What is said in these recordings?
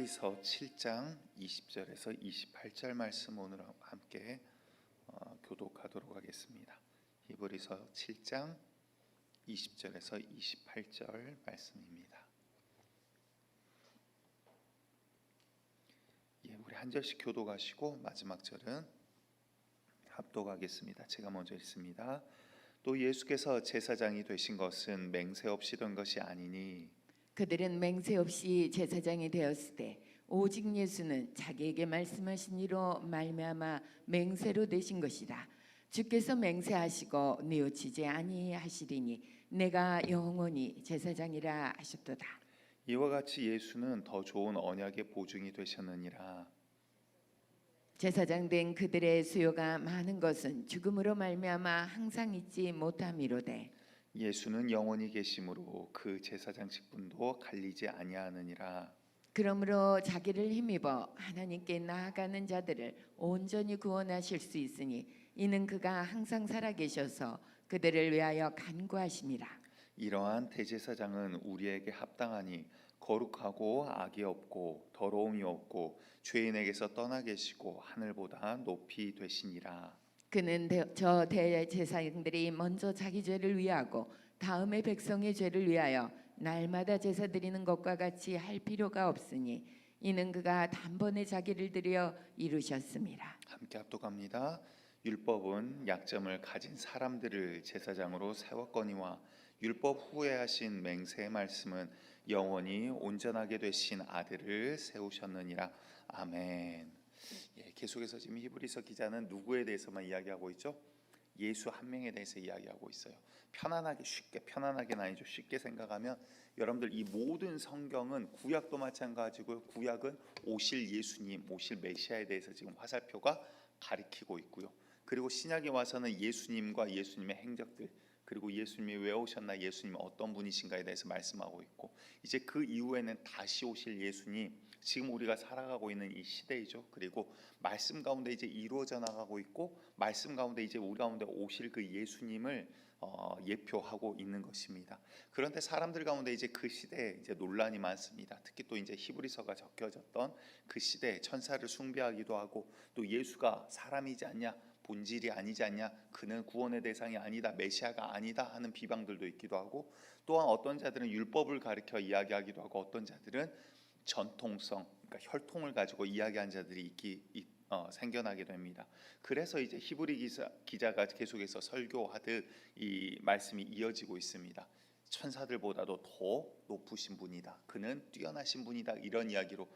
히브리서 7장 20절에서 28절 말씀 오늘 함께 교독하도록 하겠습니다. 히브리서 7장 20절에서 28절 말씀입니다. 우리 한 절씩 교독하시고 마지막 절은 합독하겠습니다. 제가 먼저 읽습니다. 또 예수께서 제사장이 되신 것은 맹세 없이 된 것이 아니니 그들은 맹세 없이 제사장이 되었으되 오직 예수는 자기에게 말씀하신 이로 말미암아 맹세로 되신 것이라. 주께서 맹세하시고 뉘우치지 아니하시리니 내가 영원히 제사장이라 하셨도다. 이와 같이 예수는 더 좋은 언약의 보증이 되셨느니라. 제사장 된 그들의 수요가 많은 것은 죽음으로 말미암아 항상 잊지 못함이로되 예수는 영원히 계심으로 그 제사장 직분도 갈리지 아니하느니라. 그러므로 자기를 힘입어 하나님께 나아가는 자들을 온전히 구원하실 수 있으니 이는 그가 항상 살아계셔서 그들을 위하여 간구하심이라. 이러한 대제사장은 우리에게 합당하니 거룩하고 악이 없고 더러움이 없고 죄인에게서 떠나 계시고 하늘보다 높이 되시니라. 그는 저 대제사장들이 먼저 자기 죄를 위하고 다음에 백성의 죄를 위하여 날마다 제사 드리는 것과 같이 할 필요가 없으니 이는 그가 단번에 자기를 드려 이루셨음이라. 함께 합독합니다. 율법은 약점을 가진 사람들을 제사장으로 세웠거니와 율법 후에 하신 맹세의 말씀은 영원히 온전하게 되신 아들을 세우셨느니라. 아멘. 계속해서 지금 히브리서 기자는 누구에 대해서만 이야기하고 있죠? 예수 한 명에 대해서 이야기하고 있어요. 편안하게 쉽게, 편안하게는 아니죠. 쉽게 생각하면 여러분들 이 모든 성경은 구약도 마찬가지고요. 구약은 오실 예수님, 오실 메시아에 대해서 지금 화살표가 가리키고 있고요. 그리고 신약에 와서는 예수님과 예수님의 행적들, 그리고 예수님이 왜 오셨나, 예수님이 어떤 분이신가에 대해서 말씀하고 있고, 이제 그 이후에는 다시 오실 예수님, 지금 우리가 살아가고 있는 이 시대이죠. 그리고 말씀 가운데 이제 이루어져 나가고 있고, 말씀 가운데 이제 우리 가운데 오실 그 예수님을 예표하고 있는 것입니다. 그런데 사람들 가운데 이제 그 시대에 이제 논란이 많습니다. 특히 또 이제 히브리서가 적혀졌던 그 시대에 천사를 숭배하기도 하고, 또 예수가 사람이지 않냐, 본질이 아니지 않냐, 그는 구원의 대상이 아니다, 메시아가 아니다 하는 비방들도 있기도 하고, 또한 어떤 자들은 율법을 가리켜 이야기하기도 하고, 어떤 자들은 전통성, 그러니까 혈통을 가지고 이야기한 자들이 생겨나게 됩니다. 그래서 이제 히브리 기자가 계속해서 설교하듯 이 말씀이 이어지고 있습니다. 천사들보다도 더 높으신 분이다, 그는 뛰어나신 분이다, 이런 이야기로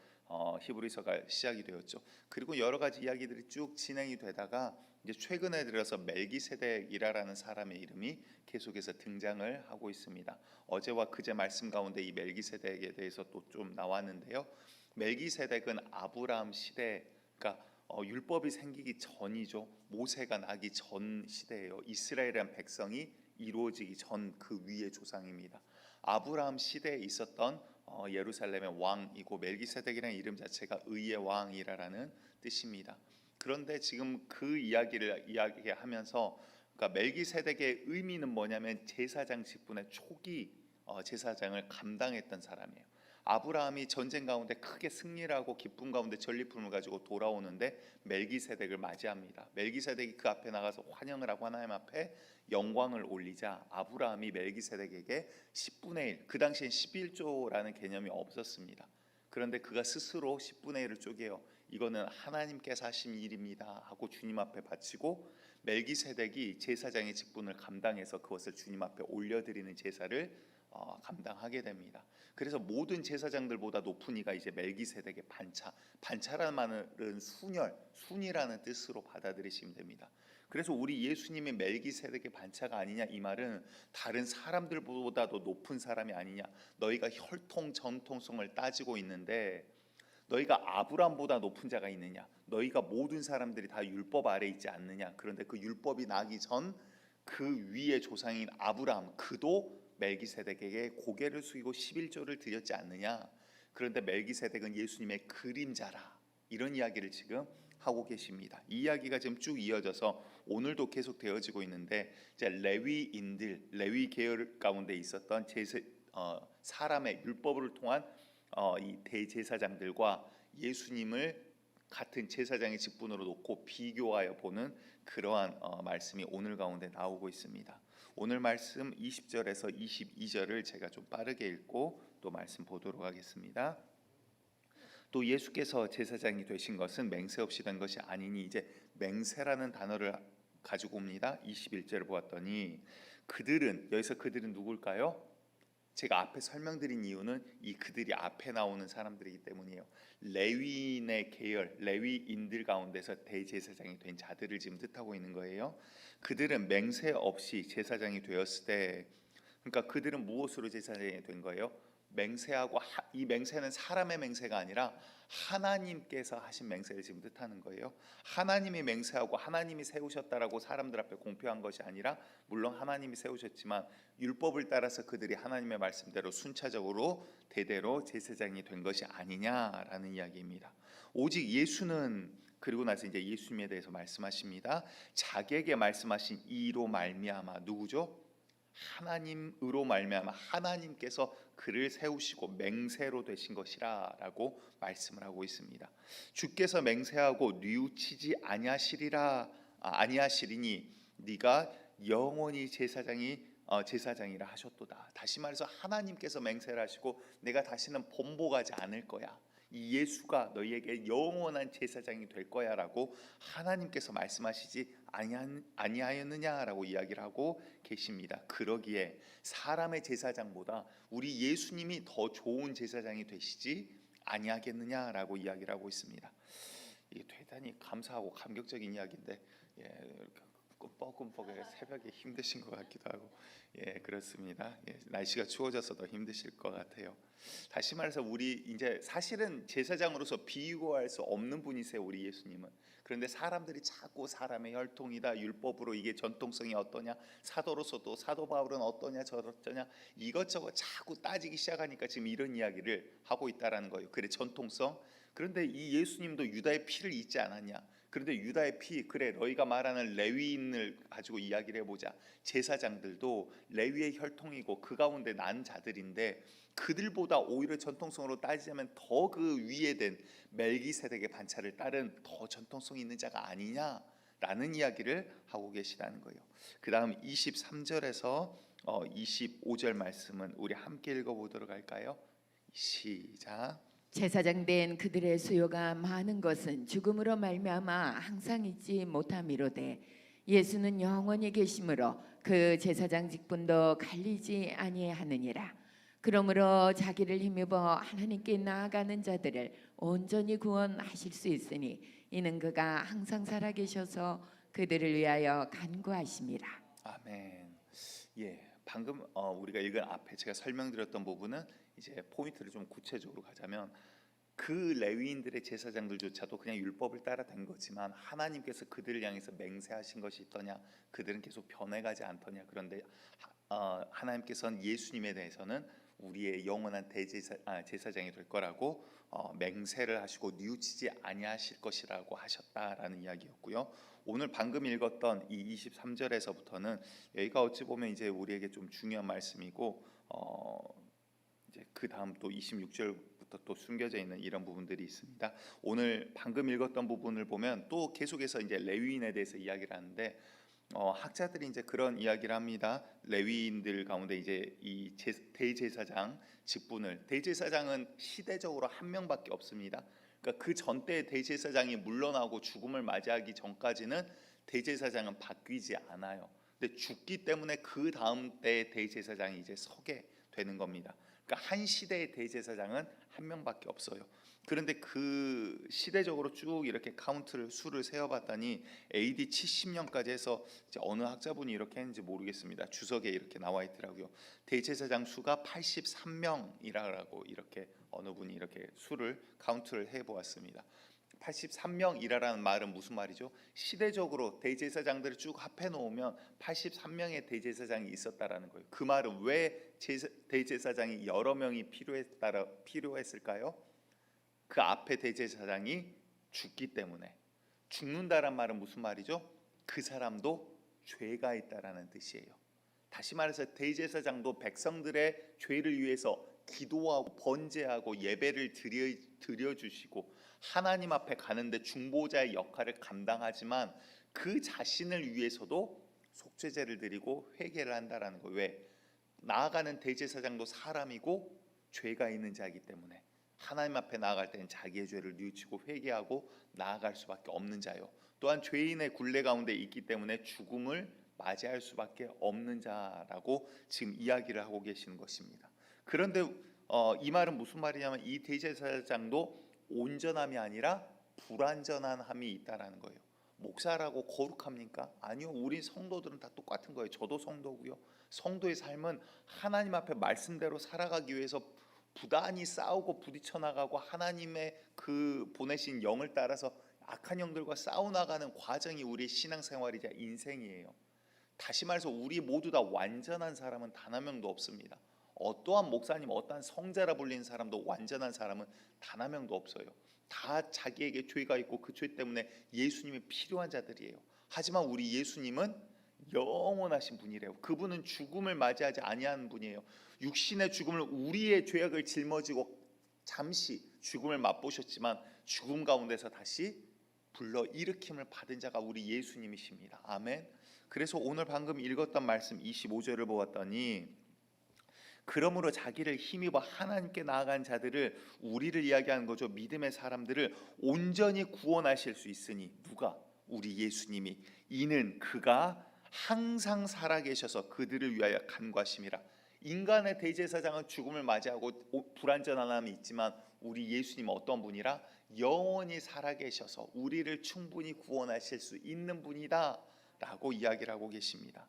히브리서가 시작이 되었죠. 그리고 여러 가지 이야기들이 쭉 진행이 되다가 이제 최근에 들어서 멜기세덱이라는 사람의 이름이 계속해서 등장을 하고 있습니다. 어제와 그제 말씀 가운데 이 멜기세덱에 대해서 또 좀 나왔는데요. 멜기세덱은 아브라함 시대, 그러니까 율법이 생기기 전이죠. 모세가 나기 전 시대예요. 이스라엘이란 백성이 이루어지기 전 그 위의 조상입니다. 아브라함 시대에 있었던 예루살렘의 왕이고, 멜기세덱이라는 이름 자체가 의의 왕이라는 뜻입니다. 그런데 지금 그 이야기를 이야기하면서, 그러니까 멜기세덱의 의미는 뭐냐면 제사장 직분의 초기 제사장을 감당했던 사람이에요. 아브라함이 전쟁 가운데 크게 승리를 하고 기쁨 가운데 전리품을 가지고 돌아오는데 멜기세덱을 맞이합니다. 멜기세덱이 그 앞에 나가서 환영을 하고 하나님 앞에 영광을 올리자 아브라함이 멜기세덱에게 10분의 1, 그 당시엔 11조라는 개념이 없었습니다. 그런데 그가 스스로 10분의 1을 쪼개요. 이거는 하나님께서 하신 일입니다 하고 주님 앞에 바치고, 멜기세덱이 제사장의 직분을 감당해서 그것을 주님 앞에 올려드리는 제사를 감당하게 됩니다. 그래서 모든 제사장들보다 높은 이가 이제 멜기세덱의 반차라는 말은 순이라는 뜻으로 받아들이시면 됩니다. 그래서 우리 예수님의 멜기세덱의 반차가 아니냐, 이 말은 다른 사람들보다도 높은 사람이 아니냐, 너희가 혈통 전통성을 따지고 있는데 너희가 아브라함보다 높은 자가 있느냐, 너희가 모든 사람들이 다 율법 아래 있지 않느냐, 그런데 그 율법이 나기 전 그 위의 조상인 아브라함, 그도 멜기세덱에게 고개를 숙이고 11조를 드렸지 않느냐, 그런데 멜기세덱은 예수님의 그림자라, 이런 이야기를 지금 하고 계십니다. 이 이야기가 지금 쭉 이어져서 오늘도 계속 되어지고 있는데, 이제 레위 계열 가운데 있었던 사람의 율법을 통한 이 대제사장들과 예수님을 같은 제사장의 직분으로 놓고 비교하여 보는 그러한 말씀이 오늘 가운데 나오고 있습니다. 오늘 말씀 20절에서 22절을 제가 좀 빠르게 읽고 또 말씀 보도록 하겠습니다. 또 예수께서 제사장이 되신 것은 맹세 없이 된 것이 아니니, 이제 맹세라는 단어를 가지고 옵니다. 21절을 보았더니 그들은, 여기서 그들은 누굴까요? 제가 앞에 설명드린 이유는 이 그들이 앞에 나오는 사람들이기 때문이에요. 레위인의 계열, 레위인들 가운데서 대제사장이 된 자들을 지금 뜻하고 있는 거예요. 그들은 맹세 없이 제사장이 되었을 때, 그러니까 그들은 무엇으로 제사장이 된 거예요? 맹세하고, 이 맹세는 사람의 맹세가 아니라 하나님께서 하신 맹세를 지금 뜻하는 거예요. 하나님이 맹세하고 하나님이 세우셨다라고 사람들 앞에 공표한 것이 아니라, 물론 하나님이 세우셨지만 율법을 따라서 그들이 하나님의 말씀대로 순차적으로 대대로 제사장이 된 것이 아니냐라는 이야기입니다. 오직 예수는, 그리고 나서 이제 예수님에 대해서 말씀하십니다. 자기에게 말씀하신 이로 말미암아, 누구죠? 하나님으로 말미암아 하나님께서 그를 세우시고 맹세로 되신 것이라라고 말씀을 하고 있습니다. 주께서 맹세하고 뉘우치지 아니하시리니 네가 영원히 제사장이라 하셨도다. 다시 말해서 하나님께서 맹세를 하시고 내가 다시는 번복하지 않을 거야, 이 예수가 너희에게 영원한 제사장이 될 거야라고 하나님께서 말씀하시지 아니하였느냐라고 이야기를 하고 계십니다. 그러기에 사람의 제사장보다 우리 예수님이 더 좋은 제사장이 되시지 아니하겠느냐라고 이야기를 하고 있습니다. 이게 대단히 감사하고 감격적인 이야기인데, 뻐끔뻐끔 새벽에 힘드신 것 같기도 하고, 그렇습니다. 날씨가 추워져서 더 힘드실 것 같아요. 다시 말해서 우리 이제 사실은 제사장으로서 비교할 수 없는 분이세요, 우리 예수님은. 그런데 사람들이 자꾸 사람의 혈통이다, 율법으로 이게 전통성이 어떠냐, 사도로서도 사도 바울은 어떠냐 저러냐 이것저것 자꾸 따지기 시작하니까 지금 이런 이야기를 하고 있다라는 거예요. 그래, 전통성. 그런데 이 예수님도 유다의 피를 잇지 않았냐? 그런데 유다의 피, 그래, 너희가 말하는 레위인을 가지고 이야기를 해보자. 제사장들도 레위의 혈통이고 그 가운데 난 자들인데, 그들보다 오히려 전통성으로 따지자면 더 그 위에 된 멜기세덱의 반차를 따른 더 전통성 있는 자가 아니냐라는 이야기를 하고 계시다는 거예요. 그 다음 23절에서 25절 말씀은 우리 함께 읽어보도록 할까요? 시작. 제사장 된 그들의 수요가 많은 것은 죽음으로 말미암아 항상 있지 못함이로되 예수는 영원히 계심으로 그 제사장 직분도 갈리지 아니하느니라. 그러므로 자기를 힘입어 하나님께 나아가는 자들을 온전히 구원하실 수 있으니 이는 그가 항상 살아계셔서 그들을 위하여 간구하심이라. 아멘. 방금 우리가 읽은 앞에 제가 설명드렸던 부분은 이제 포인트를 좀 구체적으로 가자면, 그 레위인들의 제사장들조차도 그냥 율법을 따라 된 거지만 하나님께서 그들을 향해서 맹세하신 것이 있더냐, 그들은 계속 변해가지 않더냐. 그런데 하나님께서는 예수님에 대해서는 우리의 영원한 제사장이 될 거라고 맹세를 하시고 뉘우치지 아니하실 것이라고 하셨다라는 이야기였고요. 오늘 방금 읽었던 이 23절에서부터는 여기가 어찌 보면 이제 우리에게 좀 중요한 말씀이고, 이제 그 다음 또 26절부터 또 숨겨져 있는 이런 부분들이 있습니다. 오늘 방금 읽었던 부분을 보면 또 계속해서 이제 레위인에 대해서 이야기를 하는데, 학자들이 이제 그런 이야기를 합니다. 레위인들 가운데 이제 이 대제사장 직분을, 대제사장은 시대적으로 한 명밖에 없습니다. 그러니까 그 전때 대제사장이 물러나고 죽음을 맞이하기 전까지는 대제사장은 바뀌지 않아요. 근데 죽기 때문에 그 다음 때 대제사장이 이제 서게 되는 겁니다. 그러니까 한 시대의 대제사장은 한 명밖에 없어요. 그런데 그 시대적으로 쭉 이렇게 수를 세어봤더니 AD 70년까지 해서 이제 어느 학자분이 이렇게 했는지 모르겠습니다. 주석에 이렇게 나와 있더라고요. 대제사장 수가 83명이라고 이렇게 어느 분이 이렇게 카운트를 해보았습니다. 83명이라는 말은 무슨 말이죠? 시대적으로 대제사장들을 쭉 합해 놓으면 83명의 대제사장이 있었다라는 거예요. 그 말은 왜 대제사장이 여러 명이 필요했을까요? 그 앞에 대제사장이 죽기 때문에. 죽는다란 말은 무슨 말이죠? 그 사람도 죄가 있다라는 뜻이에요. 다시 말해서 대제사장도 백성들의 죄를 위해서 기도하고 번제하고 예배를 드려주시고 하나님 앞에 가는데 중보자의 역할을 감당하지만 그 자신을 위해서도 속죄제를 드리고 회개를 한다라는 거예요. 왜? 나아가는 대제사장도 사람이고 죄가 있는 자이기 때문에 하나님 앞에 나아갈 때는 자기의 죄를 뉘우치고 회개하고 나아갈 수밖에 없는 자요. 또한 죄인의 굴레 가운데 있기 때문에 죽음을 맞이할 수밖에 없는 자라고 지금 이야기를 하고 계시는 것입니다. 그런데 이 말은 무슨 말이냐면 이 대제사장도 온전함이 아니라 불완전함이 있다라는 거예요. 목사라고 거룩합니까? 아니요. 우리 성도들은 다 똑같은 거예요. 저도 성도고요. 성도의 삶은 하나님 앞에 말씀대로 살아가기 위해서 부단히 싸우고 부딪혀 나가고 하나님의 그 보내신 영을 따라서 악한 영들과 싸워 나가는 과정이 우리의 신앙생활이자 인생이에요. 다시 말해서 우리 모두 다 완전한 사람은 단 한 명도 없습니다. 어떠한 목사님, 어떠한 성자라 불리는 사람도 완전한 사람은 단 한 명도 없어요. 다 자기에게 죄가 있고 그 죄 때문에 예수님이 필요한 자들이에요. 하지만 우리 예수님은 영원하신 분이래요. 그분은 죽음을 맞이하지 아니하는 분이에요. 육신의 죽음을 우리의 죄악을 짊어지고 잠시 죽음을 맛보셨지만 죽음 가운데서 다시 불러 일으킴을 받은 자가 우리 예수님이십니다. 아멘. 그래서 오늘 방금 읽었던 말씀 25절을 보았더니 그러므로 자기를 힘입어 하나님께 나아간 자들을 우리를 이야기하는 거죠. 믿음의 사람들을 온전히 구원하실 수 있으니 누가? 우리 예수님이. 이는 그가 항상 살아계셔서 그들을 위하여 간구하심이라. 인간의 대제사장은 죽음을 맞이하고 불완전함이 있지만 우리 예수님은 어떤 분이라? 영원히 살아계셔서 우리를 충분히 구원하실 수 있는 분이다 라고 이야기를 하고 계십니다.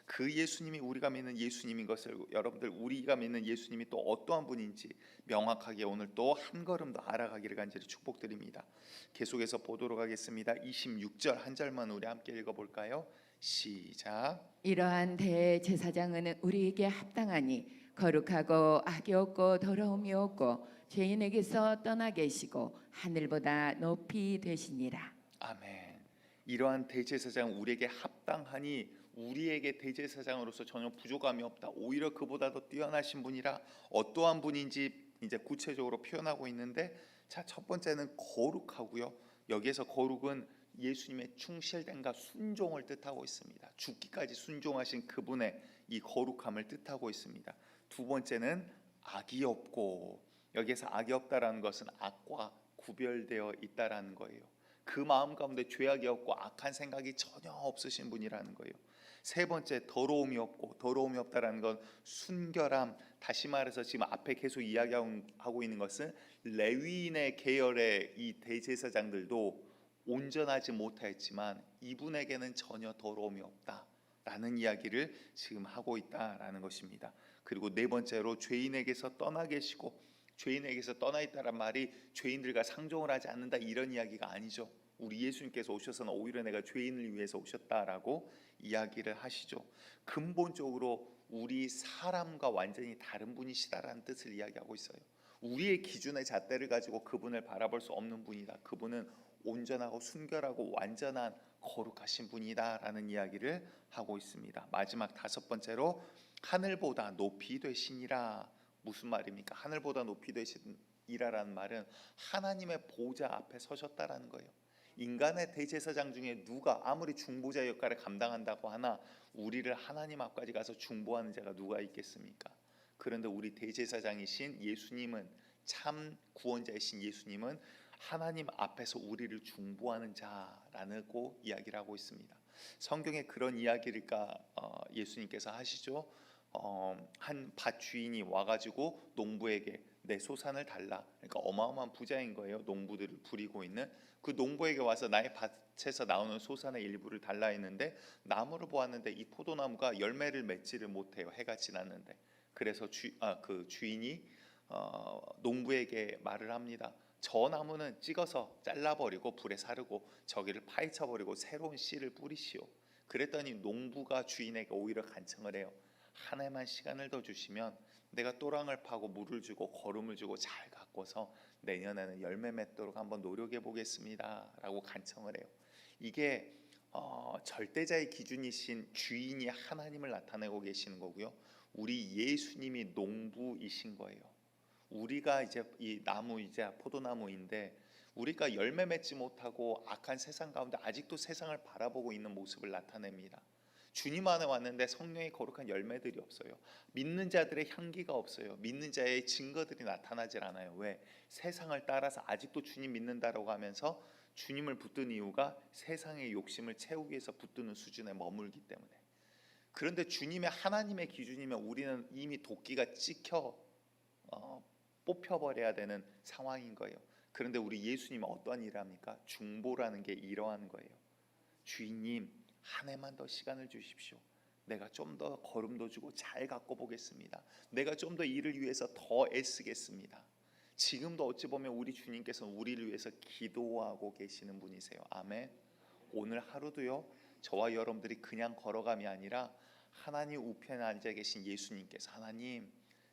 그 예수님이 우리가 믿는 예수님인 것을 여러분들 우리가 믿는 예수님이 또 어떠한 분인지 명확하게 오늘 또 한 걸음 더 알아가기를 간절히 축복드립니다. 계속해서 보도록 하겠습니다. 26절 한 절만 우리 함께 읽어볼까요? 시작. 이러한 대제사장은 우리에게 합당하니 거룩하고 악이 없고 더러움이 없고 죄인에게서 떠나 계시고 하늘보다 높이 되시니라. 아멘. 이러한 대제사장 우리에게 합당하니 우리에게 대제사장으로서 전혀 부족함이 없다. 오히려 그보다 더 뛰어나신 분이라. 어떠한 분인지 이제 구체적으로 표현하고 있는데, 자, 첫 번째는 거룩하고요. 여기에서 거룩은 예수님의 충실됨과 순종을 뜻하고 있습니다. 죽기까지 순종하신 그분의 이 거룩함을 뜻하고 있습니다. 두 번째는 악이 없고, 여기에서 악이 없다라는 것은 악과 구별되어 있다라는 거예요. 그 마음 가운데 죄악이 없고 악한 생각이 전혀 없으신 분이라는 거예요. 세 번째, 더러움이 없고, 더러움이 없다라는 건 순결함. 다시 말해서 지금 앞에 계속 이야기하고 있는 것은 레위인의 계열의 이 대제사장들도 온전하지 못하였지만 이분에게는 전혀 더러움이 없다라는 이야기를 지금 하고 있다라는 것입니다. 그리고 네 번째로 죄인에게서 떠나 계시고, 죄인에게서 떠나 있다란 말이 죄인들과 상종을 하지 않는다 이런 이야기가 아니죠. 우리 예수님께서 오셔서는 오히려 내가 죄인을 위해서 오셨다라고 이야기를 하시죠. 근본적으로 우리 사람과 완전히 다른 분이시다라는 뜻을 이야기하고 있어요. 우리의 기준의 잣대를 가지고 그분을 바라볼 수 없는 분이다. 그분은 온전하고 순결하고 완전한 거룩하신 분이다라는 이야기를 하고 있습니다. 마지막 다섯 번째로 하늘보다 높이 되시니라. 무슨 말입니까? 하늘보다 높이 되시니라라는 말은 하나님의 보좌 앞에 서셨다라는 거예요. 인간의 대제사장 중에 누가 아무리 중보자 역할을 감당한다고 하나 우리를 하나님 앞까지 가서 중보하는 자가 누가 있겠습니까? 그런데 우리 대제사장이신 예수님은, 참 구원자이신 예수님은 하나님 앞에서 우리를 중보하는 자라고 이야기를 하고 있습니다. 성경에 그런 이야기를까 예수님께서 하시죠. 한 밭 주인이 와가지고 농부에게 내 소산을 달라. 그러니까 어마어마한 부자인 거예요. 농부들을 부리고 있는 그 농부에게 와서 나의 밭에서 나오는 소산의 일부를 달라 했는데 나무를 보았는데 이 포도나무가 열매를 맺지를 못해요. 해가 지났는데. 그래서 그 주인이 농부에게 말을 합니다. 저 나무는 찍어서 잘라버리고 불에 사르고 저기를 파헤쳐버리고 새로운 씨를 뿌리시오. 그랬더니 농부가 주인에게 오히려 간청을 해요. 한 해만 시간을 더 주시면 내가 또랑을 파고 물을 주고 거름을 주고 잘 가꿔서 내년에는 열매 맺도록 한번 노력해 보겠습니다 라고 간청을 해요. 이게 절대자의 기준이신 주인이 하나님을 나타내고 계시는 거고요. 우리 예수님이 농부이신 거예요. 우리가 이제 이 나무 이제 포도나무인데 우리가 열매 맺지 못하고 악한 세상 가운데 아직도 세상을 바라보고 있는 모습을 나타냅니다. 주님 안에 왔는데 성령의 거룩한 열매들이 없어요. 믿는 자들의 향기가 없어요. 믿는 자의 증거들이 나타나질 않아요. 왜? 세상을 따라서 아직도 주님 믿는다라고 하면서 주님을 붙든 이유가 세상의 욕심을 채우기 위해서 붙드는 수준에 머물기 때문에. 그런데 주님의 하나님의 기준이면 우리는 이미 도끼가 찍혀 뽑혀버려야 되는 상황인 거예요. 그런데 우리 예수님은 어떠한 일을 합니까? 중보라는 게 이러한 거예요. 주인님, 한 해만 더 시간을 주십시오. 내가 좀 더 걸음도 주고 잘 갖고 보겠습니다. 내가 좀 더 일을 위해서 더 애쓰겠습니다. 지금도 어찌 보면 우리 주님께서는 우리를 위해서 기도하고 계시는 분이세요. 아멘. 오늘 하루도요, 저와 여러분들이 그냥 걸어감이 아니라 하나님 우편에 앉아 계신 예수님께서 하나님,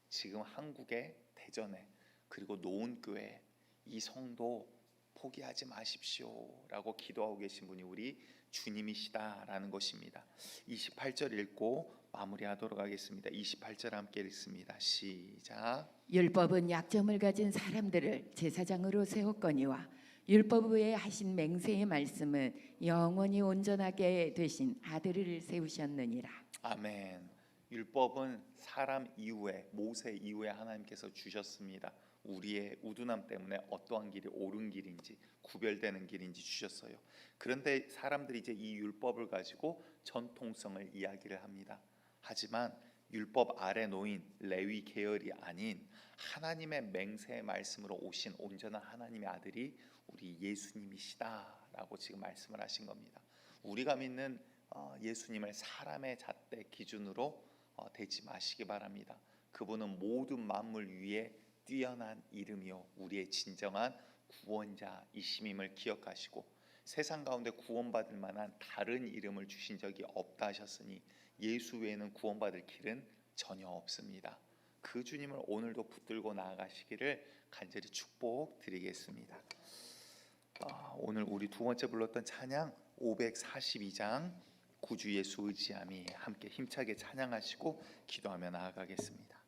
지금 한국에, 대전에, 그리고 노은교회 이 성도 포기하지 마십시오 라고 기도하고 계신 분이 우리 주님이시다라는 것입니다. 28절 읽고 마무리하도록 하겠습니다. 28절 함께 읽습니다. 시작. 율법은 약점을 가진 사람들을 제사장으로 세웠거니와 율법 외에 하신 맹세의 말씀은 영원히 온전하게 되신 아들을 세우셨느니라. 아멘. 율법은 사람 이후에 모세 이후에 하나님께서 주셨습니다. 우리의 우둔함 때문에 어떠한 길이 옳은 길인지 구별되는 길인지 주셨어요. 그런데 사람들이 이제 이 율법을 가지고 전통성을 이야기를 합니다. 하지만 율법 아래 놓인 레위 계열이 아닌 하나님의 맹세의 말씀으로 오신 온전한 하나님의 아들이 우리 예수님이시다라고 지금 말씀을 하신 겁니다. 우리가 믿는 예수님을 사람의 잣대 기준으로 대지 마시기 바랍니다. 그분은 모든 만물 위에 뛰어난 이름이요 우리의 진정한 구원자이심임을 기억하시고 세상 가운데 구원받을 만한 다른 이름을 주신 적이 없다 하셨으니 예수 외에는 구원받을 길은 전혀 없습니다. 그 주님을 오늘도 붙들고 나아가시기를 간절히 축복드리겠습니다. 오늘 우리 두 번째 불렀던 찬양 542장 구주 예수 의지함이 함께 힘차게 찬양하시고 기도하며 나아가겠습니다.